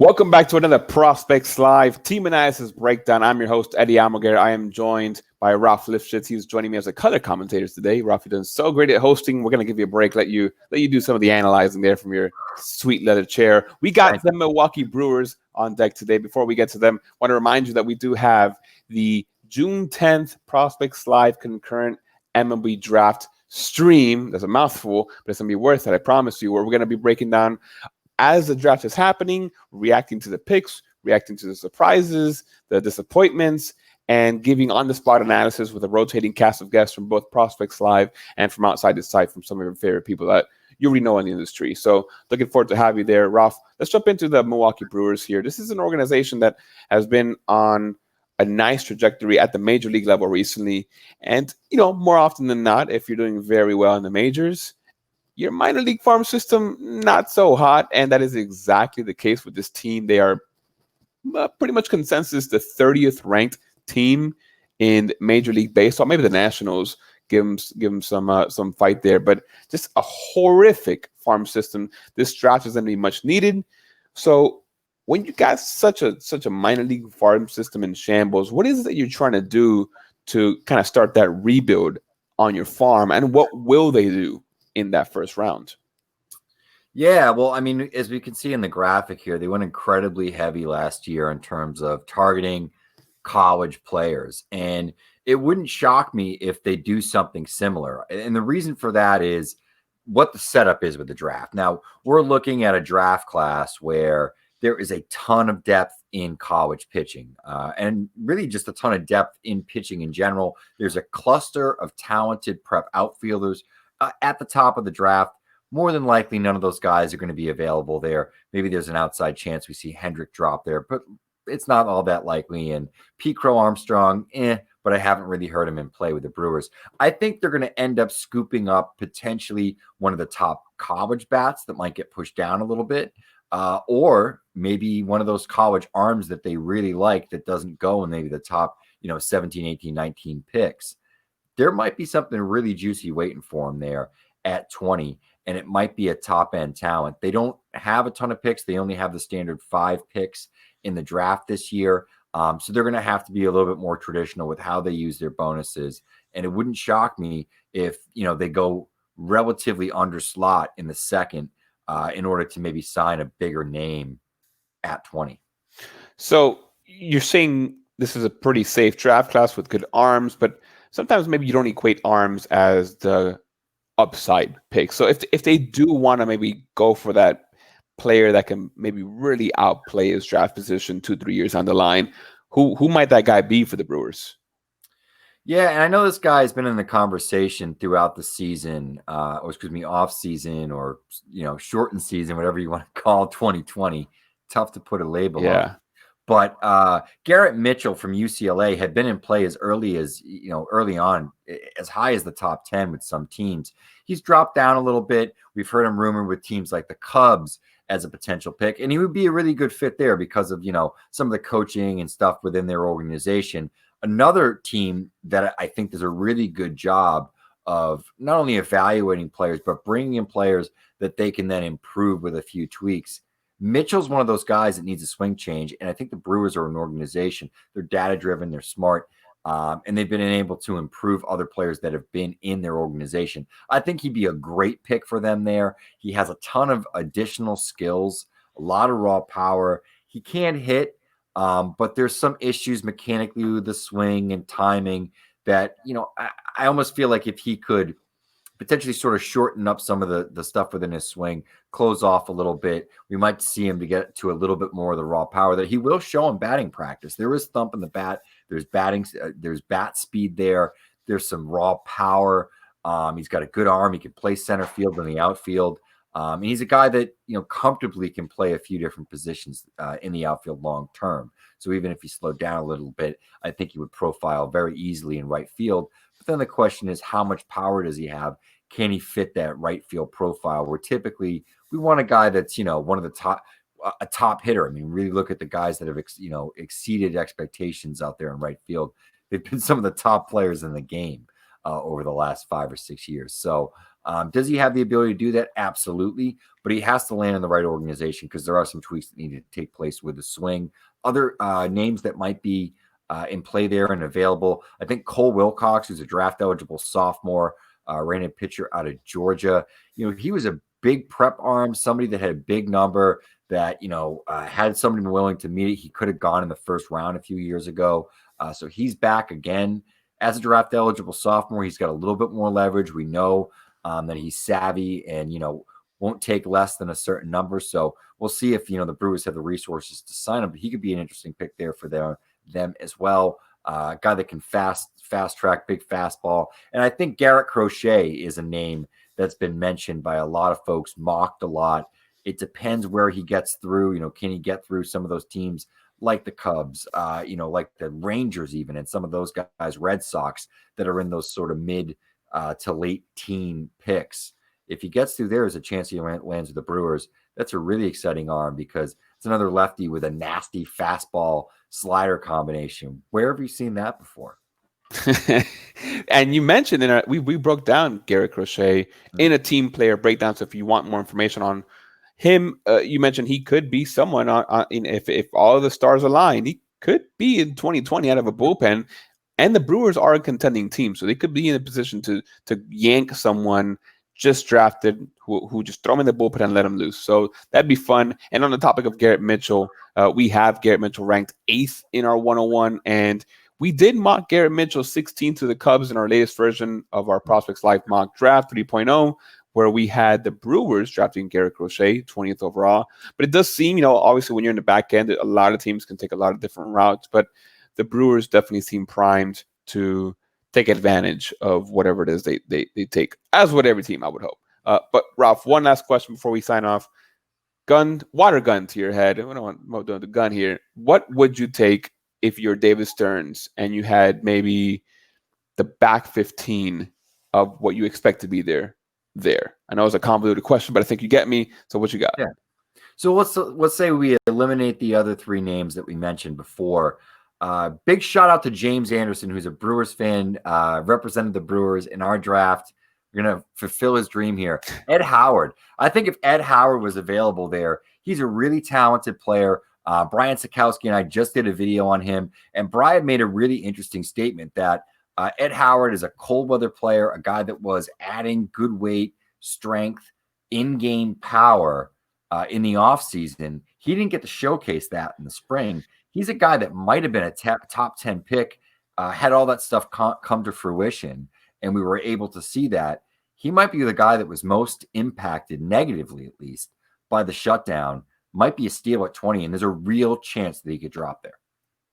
Welcome back to another Prospects Live Team Analysis Breakdown. I'm your host, Eddie Almaguer. I am joined by Ralph Lifshitz. He's joining me as a color commentator today. Ralph, you're doing so great at hosting. We're going to give you a break, let you do some of the analyzing there from your sweet leather chair. We got the Milwaukee Brewers on deck today. Before we get to them, I want to remind you that we do have the June 10th Prospects Live concurrent MLB draft stream. There's a mouthful, but it's going to be worth it, I promise you, where we're going to be breaking down as the draft is happening, reacting to the picks, reacting to the surprises, the disappointments, and giving on-the-spot analysis with a rotating cast of guests from both Prospects Live and from outside the site from some of your favorite people that you already know in the industry. So looking forward to have you there, Ralph. Let's jump into the Milwaukee Brewers here. This is an organization that has been on a nice trajectory at the major league level recently. And, more often than not, if you're doing very well in the majors, your minor league farm system, not so hot, and that is exactly the case with this team. They are pretty much consensus the 30th ranked team in Major League Baseball. Maybe the Nationals give them some fight there, but just a horrific farm system. This draft is going to be much needed. So when you got such a minor league farm system in shambles, what is it that you're trying to do to kind of start that rebuild on your farm, and what will they do in that first round? Yeah, well, I mean, as we can see in the graphic here, they went incredibly heavy last year in terms of targeting college players. And it wouldn't shock me if they do something similar. And the reason for that is what the setup is with the draft. Now, we're looking at a draft class where there is a ton of depth in college pitching, and really just a ton of depth in pitching in general. There's a cluster of talented prep outfielders at the top of the draft. More than likely, none of those guys are going to be available there. Maybe there's an outside chance we see Hendrick drop there, but it's not all that likely. And Pete Crow Armstrong, but I haven't really heard him in play with the Brewers. I think they're going to end up scooping up potentially one of the top college bats that might get pushed down a little bit, or maybe one of those college arms that they really like that doesn't go in maybe the top 17, 18, 19 picks. There might be something really juicy waiting for him there at 20, and it might be a top-end talent. They don't have a ton of picks. They only have the standard 5 picks in the draft this year, so they're going to have to be a little bit more traditional with how they use their bonuses, and it wouldn't shock me if they go relatively under slot in the second in order to maybe sign a bigger name at 20. So you're saying this is a pretty safe draft class with good arms, but sometimes maybe you don't equate arms as the upside pick. So if they do want to maybe go for that player that can maybe really outplay his draft position 2-3 years down the line, who might that guy be for the Brewers? Yeah, and I know this guy has been in the conversation throughout the season, off season, or shortened season, whatever you want to call 2020. Tough to put a label on. But Garrett Mitchell from UCLA had been in play as early on, as high as the top 10 with some teams. He's dropped down a little bit. We've heard him rumored with teams like the Cubs as a potential pick, and he would be a really good fit there because of some of the coaching and stuff within their organization. Another team that I think does a really good job of not only evaluating players, but bringing in players that they can then improve with a few tweaks. Mitchell's one of those guys that needs a swing change, and I think the Brewers are an organization. They're data-driven, they're smart, and they've been able to improve other players that have been in their organization. I think he'd be a great pick for them there. He has a ton of additional skills, a lot of raw power. He can hit, but there's some issues mechanically with the swing and timing that, I almost feel like if he could potentially sort of shorten up some of the stuff within his swing, close off a little bit, we might see him to get to a little bit more of the raw power that he will show in batting practice. There is thump in the bat. There's there's bat speed there. There's some raw power. He's got a good arm. He can play center field in the outfield. And he's a guy that, comfortably can play a few different positions in the outfield long term. So even if he slowed down a little bit, I think he would profile very easily in right field. But then the question is, how much power does he have? Can he fit that right field profile where typically we want a guy that's, one of the a top hitter? I mean, really look at the guys that have, exceeded expectations out there in right field. They've been some of the top players in the game over the last 5 or 6 years. So Does he have the ability to do that? Absolutely. But he has to land in the right organization because there are some tweaks that need to take place with the swing. Other names that might be in play there and available. I think Cole Wilcox, who's a draft-eligible sophomore, right-handed pitcher out of Georgia. He was a big prep arm, somebody that had a big number that, had somebody willing to meet it. He could have gone in the first round a few years ago. So he's back again as a draft-eligible sophomore. He's got a little bit more leverage. We know that he's savvy and, won't take less than a certain number. So we'll see if, the Brewers have the resources to sign him. But he could be an interesting pick there for them as well. A guy that can fast track, big fastball. And I think Garrett Crochet is a name that's been mentioned by a lot of folks, mocked a lot. It depends where he gets through. Can he get through some of those teams like the Cubs, like the Rangers even, and some of those guys, Red Sox, that are in those sort of mid to late teen picks. If he gets through there, there's a chance he lands with the Brewers. That's a really exciting arm because it's another lefty with a nasty fastball slider combination. Where have you seen that before? And you mentioned we broke down Garrett Crochet in a team player breakdown. So if you want more information on him, you mentioned he could be someone if all of the stars align, he could be in 2020 out of a bullpen. And the Brewers are a contending team, so they could be in a position to yank someone just drafted who just throw him in the bullpen and let him loose. So that'd be fun. And on the topic of Garrett Mitchell, we have Garrett Mitchell ranked 8th in our 101, and we did mock Garrett Mitchell 16th to the Cubs in our latest version of our Prospects Live mock draft 3.0, where we had the Brewers drafting Garrett Crochet 20th overall. But it does seem, obviously when you're in the back end, a lot of teams can take a lot of different routes, but the Brewers definitely seem primed to take advantage of whatever it is they take, as would every team, I would hope. But Ralph, one last question before we sign off. Water gun to your head. I don't want the gun here. What would you take if you're David Stearns and you had maybe the back 15 of what you expect to be there? I know it's a convoluted question, but I think you get me. So what you got? Yeah. So let's say we eliminate the other 3 names that we mentioned before. Big shout out to James Anderson, who's a Brewers fan, represented the Brewers in our draft. We're going to fulfill his dream here. Ed Howard. I think if Ed Howard was available there, he's a really talented player. Brian Sikowski and I just did a video on him, and Brian made a really interesting statement that Ed Howard is a cold weather player, a guy that was adding good weight, strength, in-game power in the offseason. He didn't get to showcase that in the spring. He's a guy that might have been a top 10 pick, had all that stuff come to fruition, and we were able to see that. He might be the guy that was most impacted, negatively at least, by the shutdown. Might be a steal at 20, and there's a real chance that he could drop there.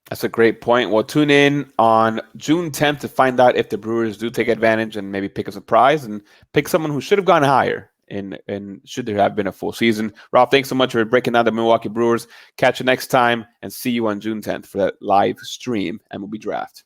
That's a great point. Well, tune in on June 10th to find out if the Brewers do take advantage and maybe pick a surprise and pick someone who should have gone higher. And should there have been a full season. Rob, thanks so much for breaking down the Milwaukee Brewers. Catch you next time and see you on June 10th for that live stream MLB Draft.